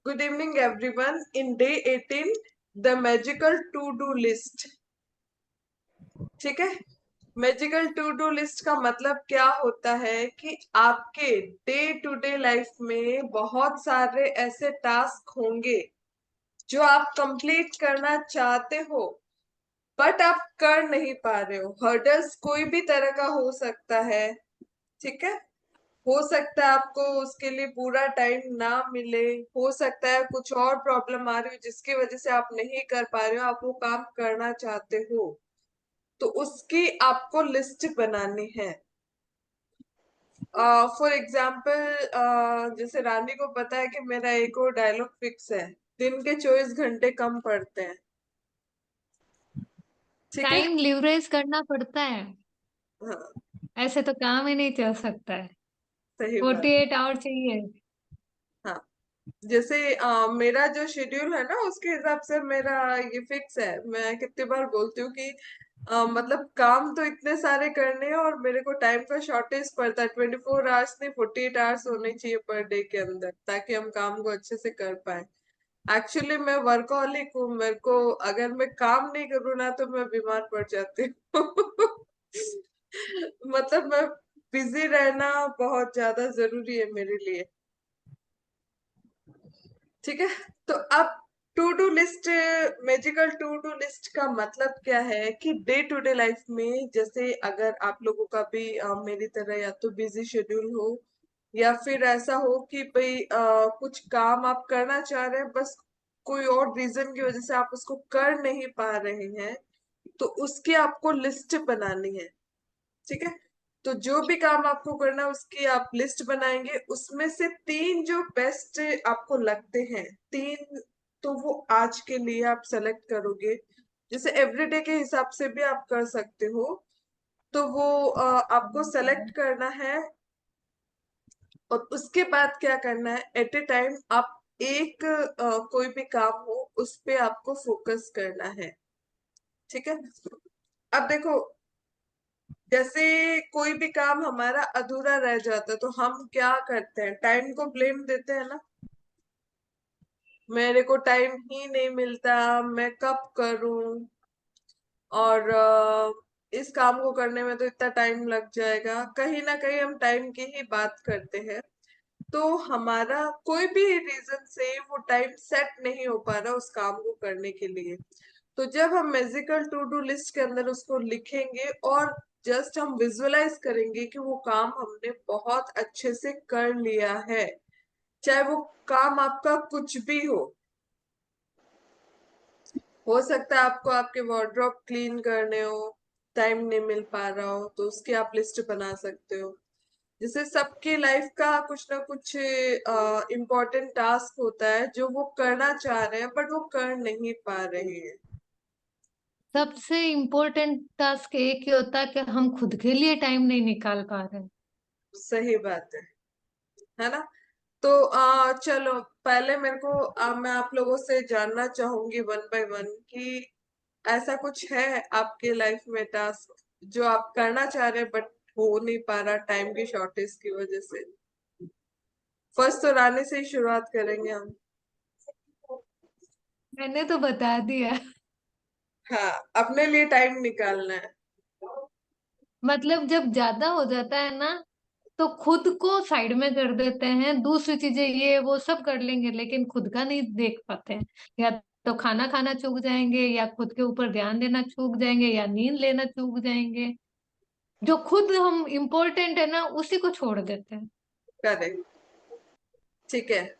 Good evening, everyone. In day 18, the magical to-do list. ठीक है। Magical to do list का मतलब क्या होता है कि आपके डे टू डे लाइफ में बहुत सारे ऐसे टास्क होंगे जो आप कंप्लीट करना चाहते हो बट आप कर नहीं पा रहे हो। हर्डल्स कोई भी तरह का हो सकता है। ठीक है। हो सकता है आपको उसके लिए पूरा टाइम ना मिले, हो सकता है कुछ और प्रॉब्लम आ रही हो जिसकी वजह से आप नहीं कर पा रहे हो, आप वो काम करना चाहते हो, तो उसकी आपको लिस्ट बनानी है। फॉर एग्जाम्पल जैसे रानी को पता है कि मेरा एक और डायलॉग फिक्स है, दिन के 24 घंटे कम पड़ते हैं। ठीक है। टाइम लीवरेज करना पड़ता है। हाँ, ऐसे तो काम ही नहीं चल सकता है। सही बात। 48 आवर चाहिए। हाँ, जैसे मेरा जो शेड्यूल है ना उसके हिसाब से मेरा ये फिक्स है। मैं कितनी बार बोलती हूँ कि मतलब काम तो इतने सारे करने हैं और मेरे को टाइम का शॉर्टेज पड़ता है। 24 आवर्स नहीं, 48 आवर्स होने चाहिए पर डे के अंदर, ताकि हम काम को अच्छे से कर पाए। एक्चुअली मैं वर्कहॉलिक हूँ, मेरे को अगर मैं काम नहीं करूँ ना तो मैं बीमार पड़ जाती हूँ। मतलब मैं बिजी रहना बहुत ज्यादा जरूरी है मेरे लिए। ठीक है। तो अब to do list, magical to do list का मतलब क्या है कि डे टू डे लाइफ में जैसे अगर आप लोगों का भी मेरी तरह या तो बिजी शेड्यूल हो या फिर ऐसा हो कि भाई कुछ काम आप करना चाह रहे हैं, बस कोई और रीजन की वजह से आप उसको कर नहीं पा रहे हैं, तो उसकी आपको लिस्ट बनानी है। ठीक है। तो जो भी काम आपको करना है उसकी आप लिस्ट बनाएंगे, उसमें से तीन जो बेस्ट आपको लगते हैं, तीन, तो वो आज के लिए आप सेलेक्ट करोगे। जैसे एवरीडे के हिसाब से भी आप कर सकते हो। तो वो आपको सेलेक्ट करना है और उसके बाद क्या करना है, एट ए टाइम आप एक कोई भी काम हो उस पे आपको फोकस करना है। ठीक है। अब देखो, जैसे कोई भी काम हमारा अधूरा रह जाता है तो हम क्या करते हैं, टाइम को ब्लेम देते हैं ना। मेरे को टाइम ही नहीं मिलता, मैं कब करूं, और इस काम को करने में तो इतना टाइम लग जाएगा। कहीं ना कहीं हम टाइम की ही बात करते हैं। तो हमारा कोई भी रीजन से वो टाइम सेट नहीं हो पा रहा उस काम को करने के लिए। तो जब हम मैजिकल टू डू लिस्ट के अंदर उसको लिखेंगे और जस्ट हम विजुअलाइज करेंगे कि वो काम हमने बहुत अच्छे से कर लिया है, चाहे वो काम आपका कुछ भी हो सकता है आपको आपके वार्डरोब क्लीन करने हो, टाइम नहीं मिल पा रहा हो, तो उसकी आप लिस्ट बना सकते हो। जैसे सबकी लाइफ का कुछ ना कुछ इम्पोर्टेंट टास्क होता है जो वो करना चाह रहे हैं बट वो कर नहीं पा रहे हैं। सबसे इम्पोर्टेंट टास्क एक ही होता है कि हम खुद के लिए टाइम नहीं निकाल पा रहे हैं। सही बात है ना। तो चलो, पहले मेरे को मैं आप लोगों से जानना चाहूंगी वन बाय वन कि ऐसा कुछ है आपके लाइफ में टास्क जो आप करना चाह रहे हैं बट हो नहीं पा रहा टाइम की शॉर्टेज की वजह से। फर्स्ट तो रानी से ही शुरुआत करेंगे हम। मैंने तो बता दिया। हाँ, अपने लिए टाइम निकालना है। मतलब जब ज्यादा हो जाता है ना, तो खुद को साइड में कर देते हैं। दूसरी चीजें ये वो सब कर लेंगे लेकिन खुद का नहीं देख पाते हैं। या तो खाना खाना चूक जाएंगे, या खुद के ऊपर ध्यान देना चूक जाएंगे, या नींद लेना चूक जाएंगे। जो खुद हम इम्पोर्टेंट है ना, उसी को छोड़ देते हैं। करेक्ट। ठीक है।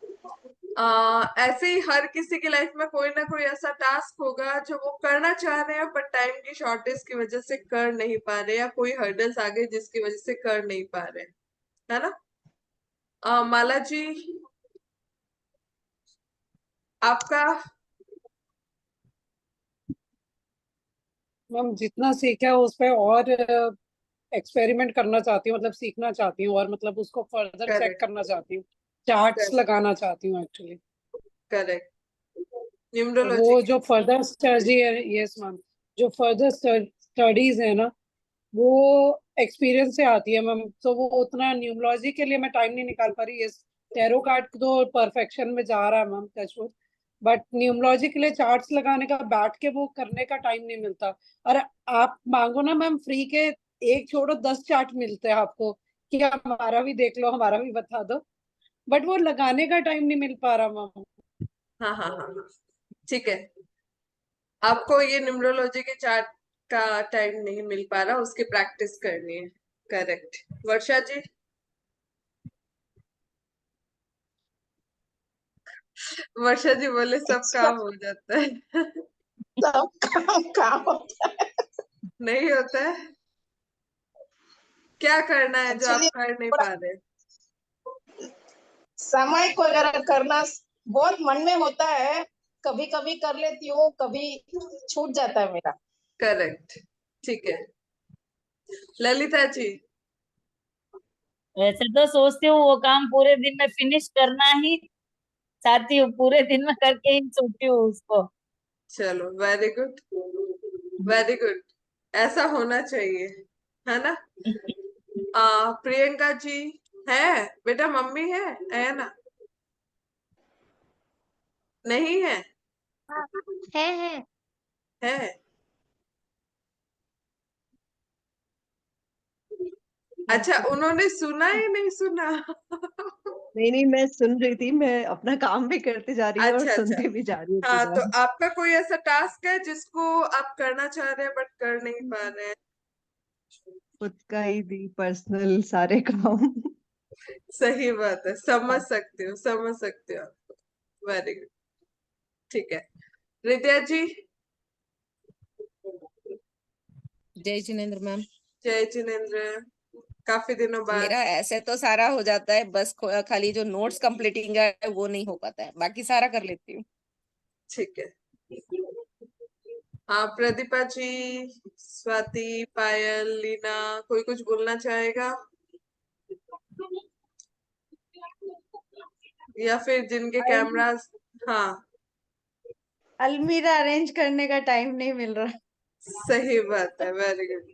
ऐसे ही हर किसी की लाइफ में कोई ना कोई ऐसा टास्क होगा जो वो करना चाह रहे हैं बट टाइम की शॉर्टेज की वजह से कर नहीं पा रहे, या कोई हर्डल्स आ गए जिसकी वजह से कर नहीं पा रहे, है ना। माला जी, आपका। मैम जितना सीखा है उस पे और एक्सपेरिमेंट करना चाहती हूँ, मतलब सीखना चाहती हूँ और मतलब उसको फर्दर चेक करेक्ट। करना चाहती हूँ। Charts correct. लगाना चाहती हूँ एक्चुअली। करेक्ट। न्यूमरोलॉजी वो के। जो फर्दर स्टडी है, यस मैम, जो फर्दर स्टडीज है ना, वो एक्सपीरियंस से आती है मैम। तो वो उतना न्यूमरोलॉजी के लिए मैं टाइम नहीं निकाल पा रही। यस, टैरो कार्ड तो परफेक्शन में जा रहा है मैम, टचवुड। बट न्यूमरोलॉजी के लिए चार्ट्स लगाने का, बैठ के वो करने का टाइम नहीं मिलता। और आप मांगो ना मैम, फ्री के एक छोड़ो 10 चार्ट मिलते हैं आपको कि हमारा भी देख लो, हमारा भी बता दो। बट वो लगाने का टाइम नहीं मिल पा रहा मैम। हाँ हाँ हाँ हाँ, ठीक है। आपको ये न्यूमरोलॉजी के चार्ट का टाइम नहीं मिल पा रहा, उसकी प्रैक्टिस करनी है। करेक्ट। वर्षा जी। वर्षा जी बोले सब अच्छा, काम हो जाता है। सब काम काम होता है। नहीं होता है। क्या करना है जो आप एक्चुअली कर नहीं थोड़ा पा रहे? समय को अगर करना बहुत मन में होता है, कभी कभी कर लेती हूँ, कभी छूट जाता है मेरा। करेक्ट। ठीक है। ललिता जी। वैसे तो सोचती हूँ वो काम पूरे दिन में फिनिश करना ही चाहती हूँ, पूरे दिन में करके ही सोती हूँ उसको। चलो, वेरी गुड, वेरी गुड। ऐसा होना चाहिए, है ना? प्रियंका जी। है बेटा, मम्मी है ना? नहीं है? है। है। अच्छा, उन्होंने सुना ही नहीं सुना। नहीं नहीं, मैं सुन रही थी, मैं अपना काम भी करते जा रही हूँ और अच्छा अच्छा। सुनते भी जा रही हूँ हाँ, पूरा। तो आपका कोई ऐसा टास्क है जिसको आप करना चाह रहे हैं बट कर नहीं पा रहे हैं? खुद का ही दी पर्सनल सारे काम। सही बात है, समझ सकती हूँ, समझ सकती हूँ आपको। Very good. ठीक है। रिद्या जी। जय जिनेन्द्र मैम। जय जिनेन्द्र। काफी दिनों बाद। मेरा ऐसे तो सारा हो जाता है, बस खाली जो नोट्स कंप्लीटिंग है वो नहीं हो पाता है, बाकी सारा कर लेती हूँ। ठीक है। हाँ, प्रदीपा जी, स्वाति, पायल, लीना, कोई कुछ बोलना चाहेगा? या फिर जिनके कैमरास। हाँ, अलमीरा अरेंज करने का टाइम नहीं मिल रहा। सही बात है, वेरी गुड।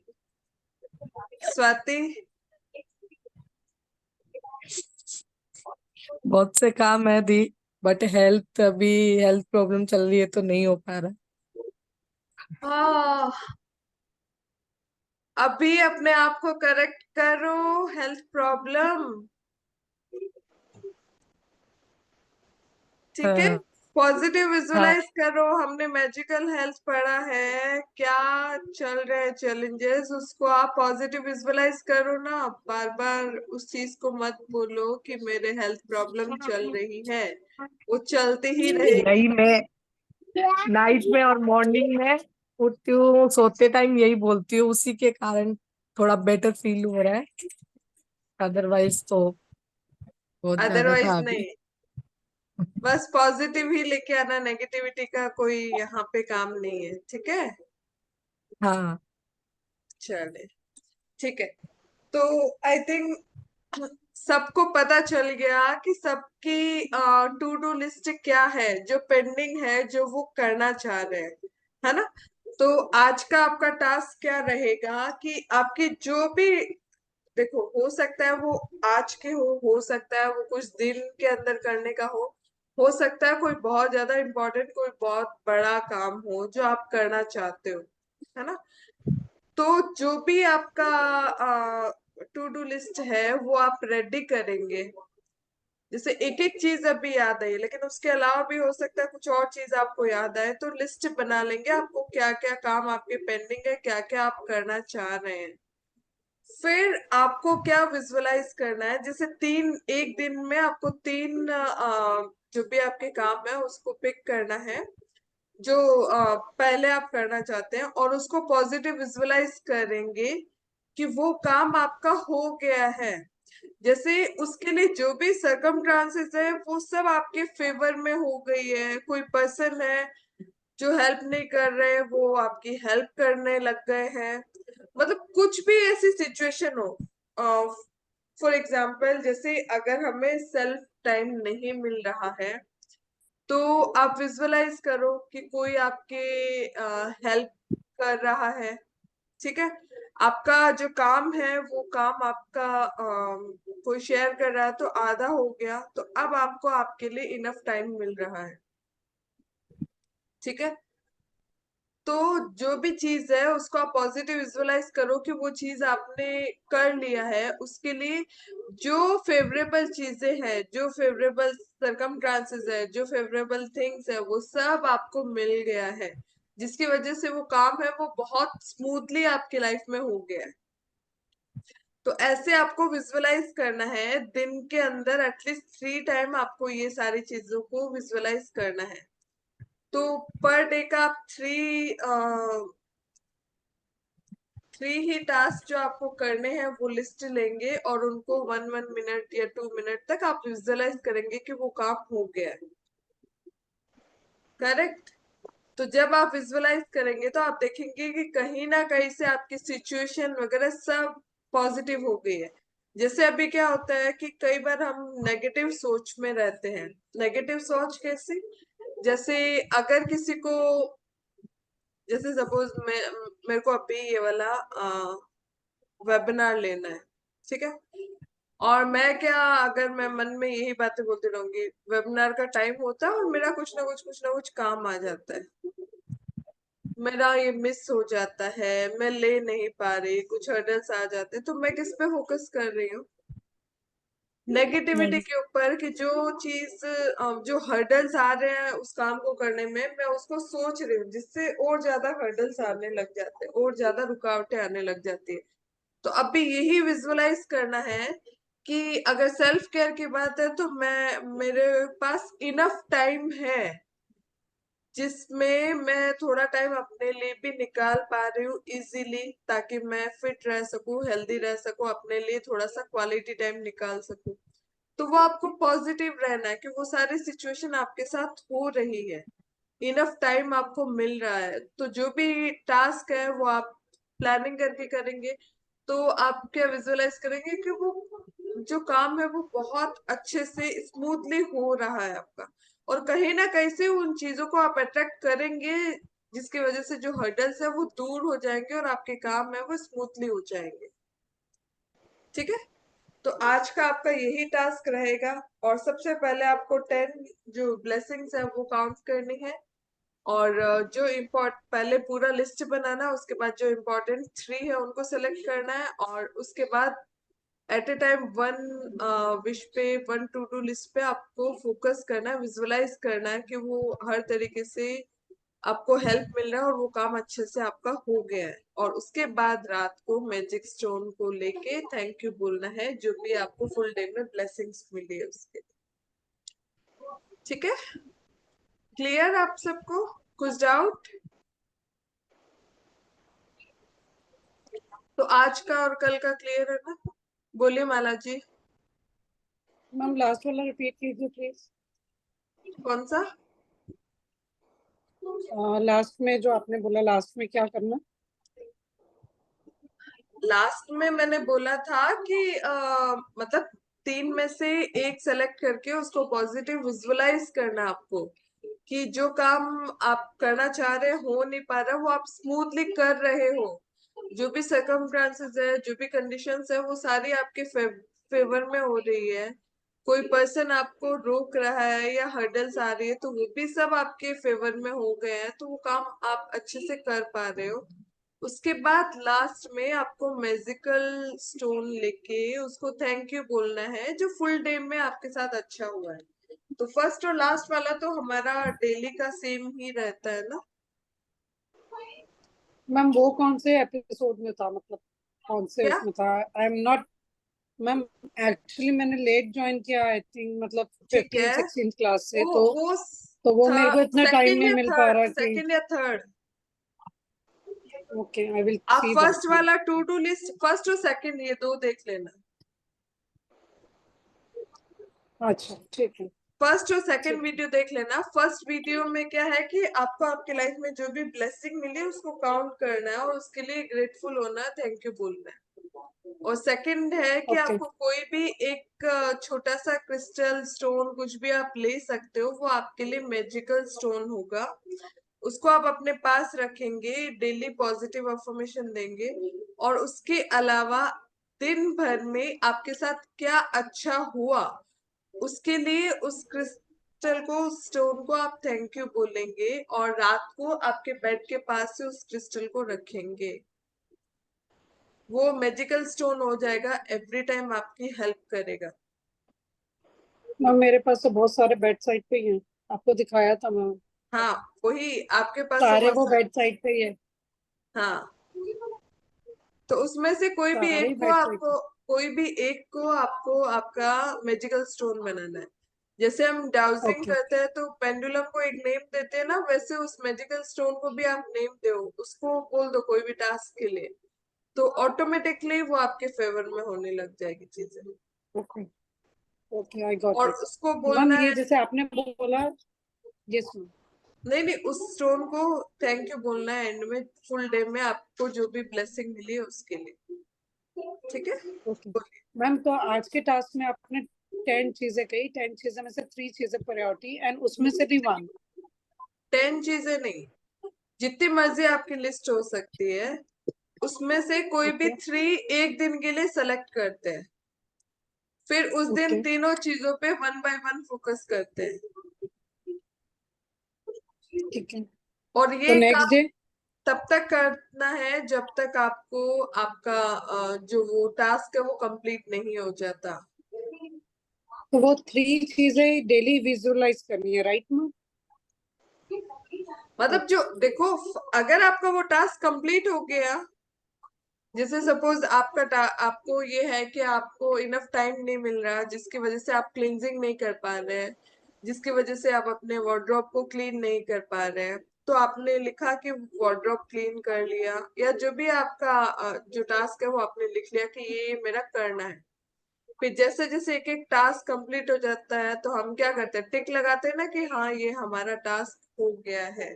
स्वाति। बहुत से काम है दी, बट अभी हेल्थ प्रॉब्लम चल रही है तो नहीं हो पा रहा। हाँ, अभी अपने आप को करेक्ट करो। हेल्थ प्रॉब्लम, ठीक है। हाँ पॉजिटिव हाँ विजुलाइज करो। हमने मैजिकल हेल्थ पढ़ा है, क्या चल रहे हैं चैलेंजेस, उसको आप पॉजिटिव विजुलाइज करो ना। बार बार उस चीज को मत बोलो कि मेरे हेल्थ प्रॉब्लम चल रही है, वो चलती ही यही रहेगी। मैं नाइट में और मॉर्निंग में उठती हूँ, सोते टाइम यही बोलती हूँ, उसी के कारण थोड़ा बेटर फील हो रहा है। अदरवाइज तो बहुत ज्यादा अदरवाइज था अभी। नहीं। बस पॉजिटिव ही लेके आना, नेगेटिविटी का कोई यहाँ पे काम नहीं है, ठीक है। हाँ चले, ठीक है। तो आई थिंक सबको पता चल गया कि सबकी टू डू लिस्ट क्या है, जो पेंडिंग है, जो वो करना चाह रहे हैं, है ना? तो आज का आपका टास्क क्या रहेगा कि आपकी जो भी, देखो, हो सकता है वो आज के हो सकता है वो कुछ दिन के अंदर करने का हो सकता है कोई बहुत ज्यादा इम्पोर्टेंट, कोई बहुत बड़ा काम हो जो आप करना चाहते हो, है ना? तो जो भी आपका टू डू लिस्ट है वो आप रेडी करेंगे। जैसे एक एक चीज अभी याद आई, लेकिन उसके अलावा भी हो सकता है कुछ और चीज आपको याद आए, तो लिस्ट बना लेंगे आपको क्या क्या काम आपके पेंडिंग है, क्या क्या आप करना चाह रहे हैं। फिर आपको क्या विजुअलाइज करना है, जैसे तीन, एक दिन में आपको तीन जो भी आपके काम है उसको पिक करना है, जो पहले आप करना चाहते हैं, और उसको पॉजिटिव विजुअलाइज करेंगे कि वो काम आपका हो गया है। जैसे उसके लिए जो भी सरकमस्टांसेस है वो सब आपके फेवर में हो गई है। कोई पर्सन है जो हेल्प नहीं कर रहे, वो आपकी हेल्प करने लग गए हैं। मतलब कुछ भी ऐसी सिचुएशन हो, फॉर एग्जाम्पल जैसे अगर हमें सेल्फ टाइम नहीं मिल रहा है, तो आप विजुअलाइज करो कि कोई आपके हेल्प कर रहा है, ठीक है। आपका जो काम है वो काम आपका कोई शेयर कर रहा है तो आधा हो गया, तो अब आपको आपके लिए इनफ टाइम मिल रहा है। ठीक है, तो जो भी चीज है उसको आप पॉजिटिव विजुअलाइज करो कि वो चीज आपने कर लिया है। उसके लिए जो फेवरेबल चीजें हैं, जो फेवरेबल सरकमस्टांसेस है, जो फेवरेबल थिंग्स है, वो सब आपको मिल गया है, जिसकी वजह से वो काम है वो बहुत स्मूथली आपकी लाइफ में हो गया है। तो ऐसे आपको विजुअलाइज करना है, दिन के अंदर एटलीस्ट 3 टाइम आपको ये सारी चीजों को विजुअलाइज करना है। तो पर डे का आप 3 ही टास्क जो आपको करने हैं वो लिस्ट लेंगे और उनको 1 मिनट या 2 मिनट तक आप विजुअलाइज करेंगे कि वो काम हो गया है। करेक्ट। तो जब आप विजुअलाइज करेंगे तो आप देखेंगे कि कहीं ना कहीं से आपकी सिचुएशन वगैरह सब पॉजिटिव हो गई है। जैसे अभी क्या होता है कि कई बार हम नेगेटिव सोच में रहते हैं। नेगेटिव सोच कैसे? जैसे अगर किसी को, जैसे सपोज मेरे को अभी ये वाला वेबिनार लेना है, ठीक है, और मैं क्या, अगर मैं मन में यही बातें बोलती रहूंगी, वेबिनार का टाइम होता है और मेरा कुछ ना कुछ काम आ जाता है, मेरा ये मिस हो जाता है, मैं ले नहीं पा रही, कुछ हर्डल्स आ जाते हैं, तो मैं किस पे फोकस कर रही हूँ? नेगेटिविटी के ऊपर, कि जो चीज जो हर्डल्स आ रहे हैं उस काम को करने में, मैं उसको सोच रही हूँ, जिससे और ज्यादा हर्डल्स आने लग जाते हैं, और ज्यादा रुकावटें आने लग जाती है। तो अभी यही विजुअलाइज करना है कि अगर सेल्फ केयर की बात है तो मेरे पास इनफ टाइम है जिसमें मैं थोड़ा टाइम अपने लिए भी निकाल पा रही हूँ इजीली, ताकि मैं फिट रह सकूं, हेल्दी रह सकूं, अपने लिए थोड़ा सा क्वालिटी टाइम निकाल सकूं। तो वो आपको पॉजिटिव रहना है कि वो सारी सिचुएशन आपके साथ हो रही है, इनफ टाइम आपको मिल रहा है। तो जो भी टास्क है वो आप प्लानिंग करके करेंगे, तो आप क्या विजुअलाइज करेंगे कि वो जो काम है वो बहुत अच्छे से स्मूथली हो रहा है आपका, और कहीं ना कहीं से उन चीजों को आप अट्रैक्ट करेंगे, जिसकी वजह से जो हर्डल्स है वो दूर हो जाएंगे और आपके काम है वो स्मूथली हो जाएंगे। ठीक है, तो आज का आपका यही टास्क रहेगा। और सबसे पहले आपको 10 जो ब्लेसिंग्स है वो काउंट करनी है, और जो इम्पोर्ट पहले पूरा लिस्ट बनाना, उसके बाद जो इम्पोर्टेंट 3 है उनको सेलेक्ट करना है, और उसके बाद at a time one wish पे, वन टू डू लिस्ट पे आपको फोकस करना है, विजुअलाइज करना है कि वो हर तरीके से आपको हेल्प मिल रहा है और वो काम अच्छे से आपका हो गया है। और उसके बाद रात को मैजिक स्टोन को लेके थैंक यू बोलना है, जो भी आपको फुल डे में ब्लेसिंग्स मिली है उसके। ठीक है, क्लियर आप सबको? कुछ डाउट? तो आज का और कल का क्लियर है ना? बोलिए माला जी। मैम लास्ट वाला रिपीट कीजिए प्लीज। कौन सा? लास्ट में जो आपने बोला, लास्ट में क्या करना? लास्ट में मैंने बोला था कि मतलब 3 में से एक सेलेक्ट करके उसको पॉजिटिव विजुअलाइज करना आपको, कि जो काम आप करना चाह रहे हो नहीं पा रहा, वो आप स्मूथली कर रहे हो। जो भी सर्कमस्टांसेस है, जो भी कंडीशंस है, वो सारी आपके फेवर में हो रही है। कोई पर्सन आपको रोक रहा है या हर्डल्स आ रही है, तो वो भी सब आपके फेवर में हो गए हैं, तो वो काम आप अच्छे से कर पा रहे हो। उसके बाद लास्ट में आपको मैजिकल स्टोन लेके उसको थैंक यू बोलना है, जो फुल डे में आपके साथ अच्छा हुआ है। तो फर्स्ट और लास्ट वाला तो हमारा डेली का सेम ही रहता है ना? मैम वो कौन से एपिसोड में था, मतलब कौन से क्या? उसमें था? I am not ma'am, actually मैंने लेट ज्वाइन किया, आई थिंक मतलब ठीक है, 15th-16th क्लास से, वो तो वो था मेरे को इतना टाइम सेकंड नहीं या मिल पा थर्ड, रहा कि सेकंड या थर्ड। ओके, आई विल आप सी दैट फर्स्ट मैम। वाला टू डू लिस्ट, फर्स्ट और सेकंड, ये दो देख लेना। अच्छा ठीक है। फर्स्ट और सेकंड ठीक है। वीडियो देख लेना। फर्स्ट वीडियो में क्या है कि आपको आपके लाइफ में जो भी ब्लेसिंग मिली है उसको काउंट करना है और उसके लिए ग्रेटफुल होना है, थैंक यू बोलना है। और सेकंड है कि ओके आपको कोई भी एक छोटा सा क्रिस्टल स्टोन कुछ भी आप ले सकते हो, वो आपके लिए मैजिकल स्टोन होगा। उसको आप अपने पास रखेंगे, डेली पॉजिटिव अफर्मेशन देंगे, और उसके अलावा दिन भर में आपके साथ क्या अच्छा हुआ उसके लिए उस क्रिस्टल को, स्टोन को आप थैंक यू बोलेंगे, और रात को आपके बेड के पास से उस क्रिस्टल को रखेंगे। वो मैजिकल स्टोन हो जाएगा, एवरी टाइम आपकी हेल्प करेगा। मैम मेरे पास तो बहुत सारे बेड साइड पे ही हैं, आपको दिखाया था मैम, हाँ, वही आपके पास तो सारे बहुत वो सारे। बेड साइड पे ही है, हाँ, तो उसमें से कोई भी सारे एक को बेड साइड पे। आपको, कोई भी एक को आपको आपका मैजिकल स्टोन बनाना है। जैसे हम डाउजिंग ओके करते हैं तो पेंडुलम को एक नेम देते हैं ना, वैसे उस मैजिकल स्टोन को भी आप नेम दो, उसको बोल दो कोई भी टास्क के लिए, तो ऑटोमेटिकली वो आपके फेवर में होने लग जाएगी चीजें। ओके ओके, आई गॉट और इट। उसको मैम बोलना ये है, जैसे आपने बोला, यस मैम, नहीं नहीं, उस स्टोन को थैंक यू बोलना है एंड में, फुल डे में आपको जो भी ब्लेसिंग मिली है उसके लिए। ठीक है, ओके बोलिए। मैम। तो आज के टास्क में आपने 10 चीजें कही, 10 चीजें में से 3 चीजें प्रायोरिटी एंड उसमें से भी 1। 10 चीजें नहीं, जितनी मर्जी आपकी लिस्ट हो सकती है, उसमें से कोई भी ओके 3 एक दिन के लिए सेलेक्ट करते हैं, फिर उस दिन ओके तीनों चीजों पे 1 बाय 1 फोकस करते हैं। ठीक है। और तो ये नेक्स्ट काम डे, तब तक करना है जब तक आपको आपका जो वो टास्क है वो कंप्लीट नहीं हो जाता। तो वो 3 चीजें डेली विजुअलाइज करनी है, राइट मैम? मतलब जो देखो, अगर आपका वो टास्क कंप्लीट हो गया, जैसे सपोज आपको ये है कि आपको इनफ टाइम नहीं मिल रहा, जिसकी वजह से आप क्लींजिंग नहीं कर पा रहे हैं, जिसकी वजह से आप अपने वार्डरोब को क्लीन नहीं कर पा रहे हैं, तो आपने लिखा कि वार्डरोब क्लीन कर लिया, या जो भी आपका जो टास्क है वो आपने लिख लिया कि ये मेरा करना है। फिर जैसे जैसे एक एक टास्क कंप्लीट हो जाता है तो हम क्या करते हैं, टिक लगाते हैं ना कि हाँ ये हमारा टास्क हो गया है।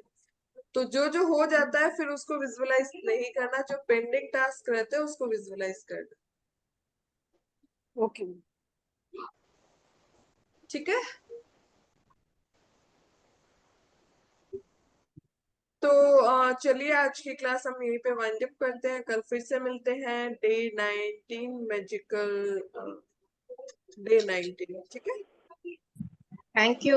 तो जो जो हो जाता है फिर उसको विजुअलाइज नहीं करना, जो पेंडिंग टास्क रहते हैं उसको विजुअलाइज करना। Okay ma'am. ठीक है, तो चलिए आज की क्लास हम यहीं पे वाइंड अप करते हैं, कल फिर से मिलते हैं डे 19 मैजिकल डे 19। ठीक है, थैंक यू।